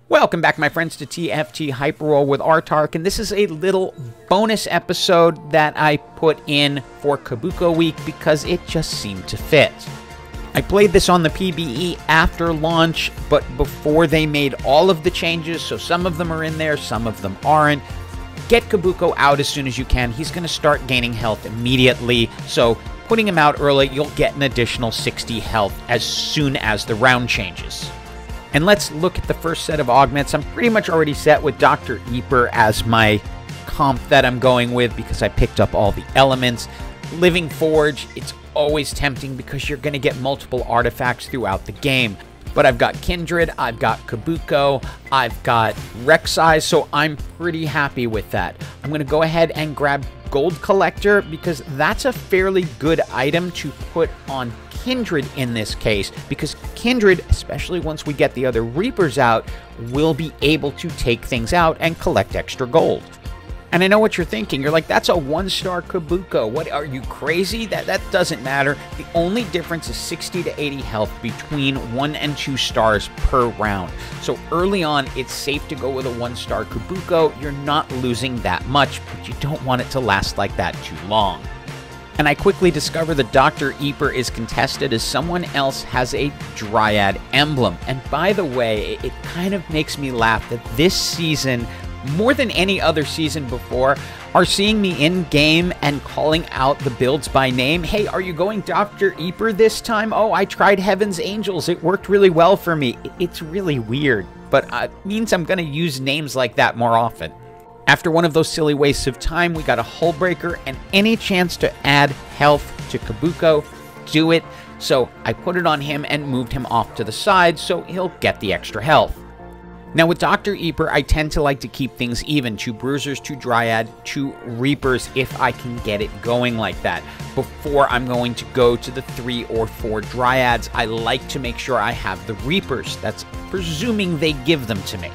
Welcome back, my friends, to TFT Hyper Roll with Autarch, and this is a little bonus episode that I put in for Kobuko Week because it just seemed to fit. I played this on the PBE after launch, but before they made all of the changes, so some of them are in there, some of them aren't. Get Kobuko out as soon as you can. He's going to start gaining health immediately, so putting him out early, you'll get an additional 60 health as soon as the round changes. And let's look at the first set of augments. I'm pretty much already set with Dr. Eaper as my comp that I'm going with because I picked up all the elements. Living Forge, it's always tempting because you're going to get multiple artifacts throughout the game. But I've got Kindred, I've got Kobuko, I've got Rek'Sai, so I'm pretty happy with that. I'm going to go ahead and grab Gold Collector because that's a fairly good item to put on Kindred in this case, because Kindred, especially once we get the other Reapers out, will be able to take things out and collect extra gold. And I know what you're thinking. You're like, that's a 1-star Kobuko. What, are you crazy? That doesn't matter. The only difference is 60 to 80 health between 1 and 2 stars per round. So early on, it's safe to go with a 1-star Kobuko. You're not losing that much, but you don't want it to last like that too long. And I quickly discover that Dr. Eaper is contested as someone else has a Dryad emblem. And by the way, it kind of makes me laugh that this season, more than any other season before, are seeing me in-game and calling out the builds by name. Hey, are you going Dr. Eaper this time? Oh, I tried Heaven's Angels. It worked really well for me. It's really weird, but it means I'm going to use names like that more often. After one of those silly wastes of time, we got a Hull Breaker, and any chance to add health to Kobuko, do it. So I put it on him and moved him off to the side so he'll get the extra health. Now with Dr. Eaper, I tend to like to keep things even. 2 Bruisers, 2 Dryad, 2 Reapers if I can get it going like that. Before I'm going to go to the 3 or 4 Dryads, I like to make sure I have the Reapers. That's presuming they give them to me.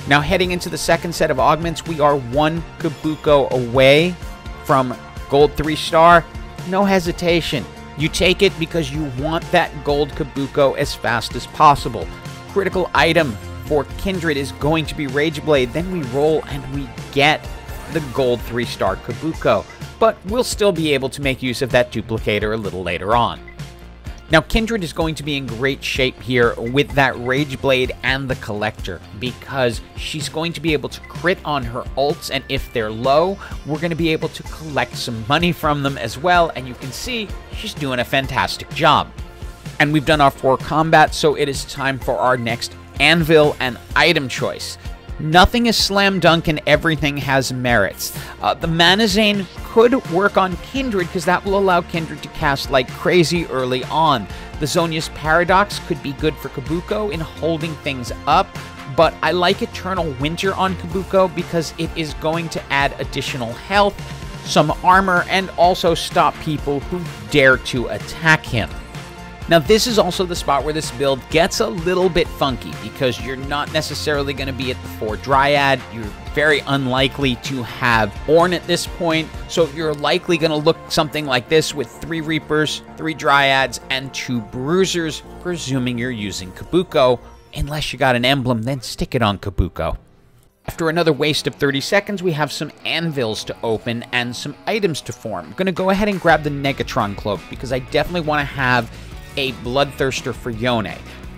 Now heading into the second set of augments, we are 1 Kobuko away from gold 3-star. No hesitation. You take it because you want that gold Kobuko as fast as possible. Critical item for Kindred is going to be Rage Blade. Then we roll and we get the gold 3-star Kobuko. But we'll still be able to make use of that duplicator a little later on. Now, Kindred is going to be in great shape here with that Rage Blade and the Collector because she's going to be able to crit on her ults, and if they're low, we're going to be able to collect some money from them as well, and you can see she's doing a fantastic job. And we've done our 4 combat, so it is time for our next anvil and item choice. Nothing is slam dunk and everything has merits. The Mana Zane could work on Kindred because that will allow Kindred to cast like crazy early on. The Zhonya's Paradox could be good for Kobuko in holding things up, but I like Eternal Winter on Kobuko because it is going to add additional health, some armor, and also stop people who dare to attack him. Now, this is also the spot where this build gets a little bit funky because you're not necessarily going to be at the 4 Dryad. You're very unlikely to have Ornn at this point, so you're likely going to look something like this with 3 Reapers, 3 Dryads, and 2 Bruisers, presuming you're using Kobuko. Unless you got an emblem, then stick it on Kobuko. After another waste of 30 seconds, we have some anvils to open and some items to form. I'm going to go ahead and grab the Negatron Cloak because I definitely want to have a Bloodthirster for Yone.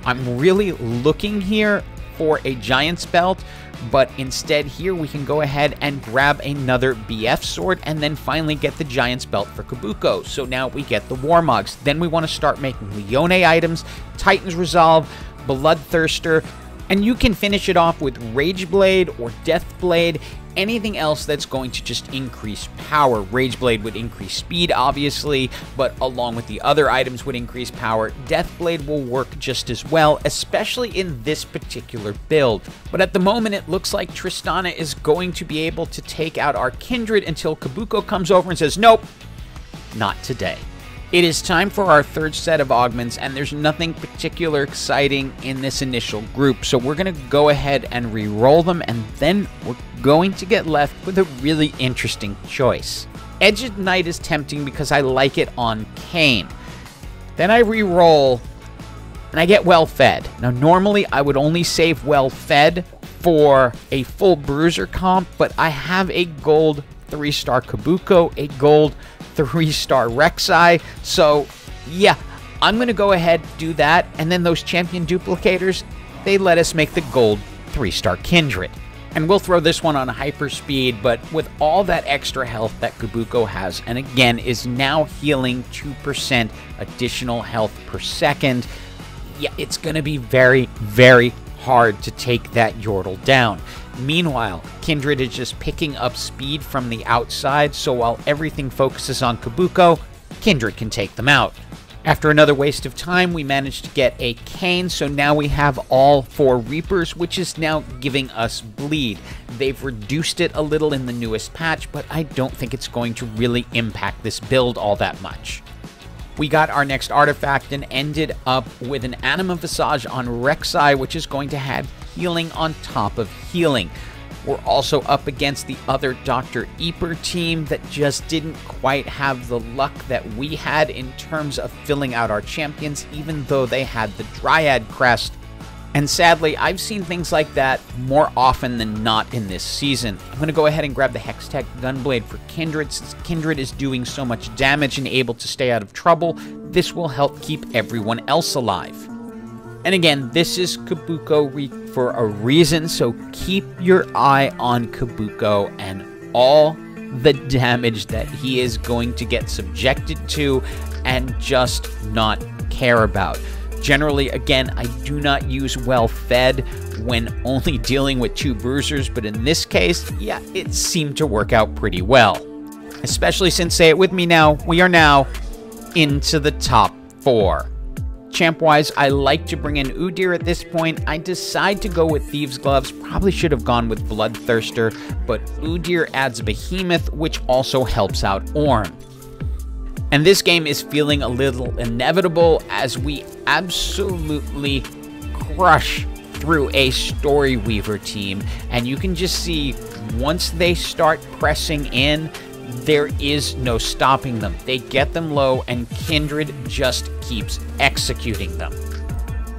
I'm really looking here for a Giant's Belt, but instead here we can go ahead and grab another BF Sword and then finally get the Giant's Belt for Kobuko. So now we get the Warmogs. Then we want to start making the Yone items, Titan's Resolve, Bloodthirster, and you can finish it off with Rage Blade or Death Blade, anything else that's going to just increase power. Rage Blade would increase speed, obviously, but along with the other items would increase power. Death Blade will work just as well, especially in this particular build. But at the moment, it looks like Tristana is going to be able to take out our Kindred until Kobuko comes over and says, nope, not today. It is time for our third set of augments, and there's nothing particular exciting in this initial group, so we're going to go ahead and re-roll them, and then we're going to get left with a really interesting choice. Edged Knight is tempting because I like it on Kayn. Then I re-roll and I get well fed. Now, normally I would only save well fed for a full bruiser comp, but I have a gold 3-star Kobuko, a gold 3-star Rek'Sai, so yeah, I'm going to go ahead and do that, and then those champion duplicators, they let us make the gold 3-star Kindred. And we'll throw this one on hyper speed, but with all that extra health that Kobuko has, and again is now healing 2% additional health per second, yeah, it's going to be very, very hard to take that Yordle down. Meanwhile, Kindred is just picking up speed from the outside, so while everything focuses on Kobuko, Kindred can take them out. After another waste of time, we managed to get a Cane, so now we have all 4 Reapers, which is now giving us bleed. They've reduced it a little in the newest patch, but I don't think it's going to really impact this build all that much. We got our next artifact and ended up with an Anima Visage on Rek'Sai, which is going to have healing on top of healing. We're also up against the other Dr. Eaper team that just didn't quite have the luck that we had in terms of filling out our champions, even though they had the Dryad crest. And sadly, I've seen things like that more often than not in this season. I'm going to go ahead and grab the Hextech Gunblade for Kindred. Since Kindred is doing so much damage and able to stay out of trouble, this will help keep everyone else alive. And again, this is Kobuko Week for a reason, so keep your eye on Kobuko and all the damage that he is going to get subjected to and just not care about. Generally, again, I do not use well fed when only dealing with 2 bruisers, but in this case, yeah, it seemed to work out pretty well. Especially since, say it with me now, we are now into the top 4. Champ-wise, I like to bring in Udyr at this point. I decide to go with Thieves' Gloves. Probably should have gone with Bloodthirster, but Udyr adds Behemoth, which also helps out Ornn. And this game is feeling a little inevitable as we absolutely crush through a Story Weaver team. And you can just see, once they start pressing in, there is no stopping them. They get them low, and Kindred just keeps executing them.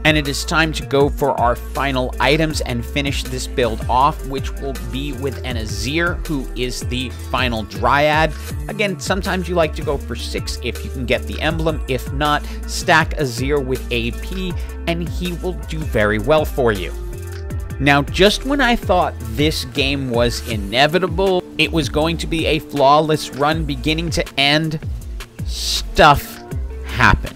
And it is time to go for our final items and finish this build off, which will be with an Azir, who is the final Dryad. Again, sometimes you like to go for 6 if you can get the emblem. If not, stack Azir with AP, and he will do very well for you. Now, just when I thought this game was inevitable, it was going to be a flawless run beginning to end, stuff happened.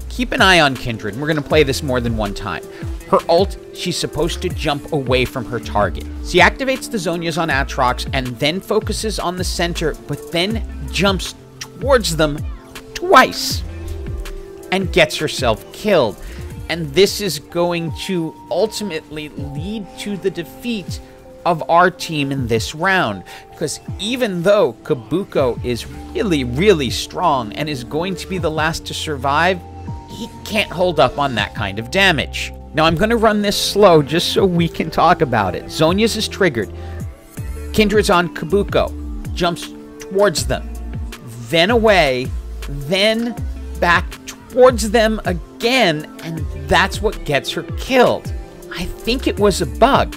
Keep an eye on Kindred. We're going to play this more than one time. Her ult, she's supposed to jump away from her target. She activates the Zhonya's on Aatrox and then focuses on the center, but then jumps towards them twice and gets herself killed. And this is going to ultimately lead to the defeat of our team in this round. Because even though Kobuko is really, really strong and is going to be the last to survive, he can't hold up on that kind of damage. Now I'm going to run this slow just so we can talk about it. Zhonya's is triggered. Kindred's on Kobuko. Jumps towards them. Then away. Then back towards them again, and that's what gets her killed. I think it was a bug.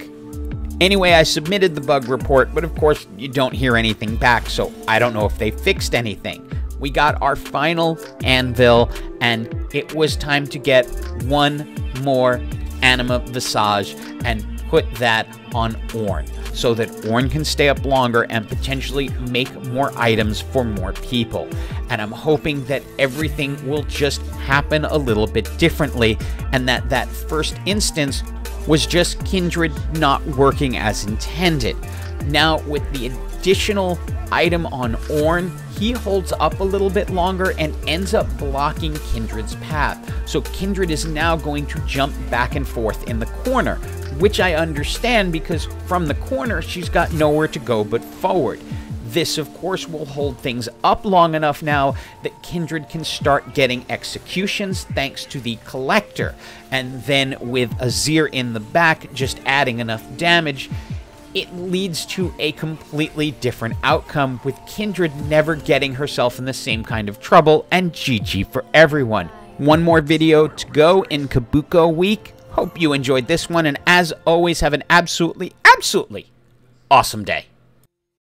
Anyway, I submitted the bug report, but of course you don't hear anything back, so I don't know if they fixed anything. We got our final anvil, and it was time to get one more Anima Visage and put that on Ornn, so that Ornn can stay up longer and potentially make more items for more people. And I'm hoping that everything will just happen a little bit differently, and that first instance was just Kindred not working as intended. Now, with the additional item on Ornn, he holds up a little bit longer and ends up blocking Kindred's path. So Kindred is now going to jump back and forth in the corner, which I understand because from the corner, she's got nowhere to go but forward. This, of course, will hold things up long enough now that Kindred can start getting executions thanks to the Collector. And then with Azir in the back just adding enough damage, it leads to a completely different outcome, with Kindred never getting herself in the same kind of trouble, and GG for everyone. One more video to go in Kobuko week. Hope you enjoyed this one, and as always, have an absolutely awesome day.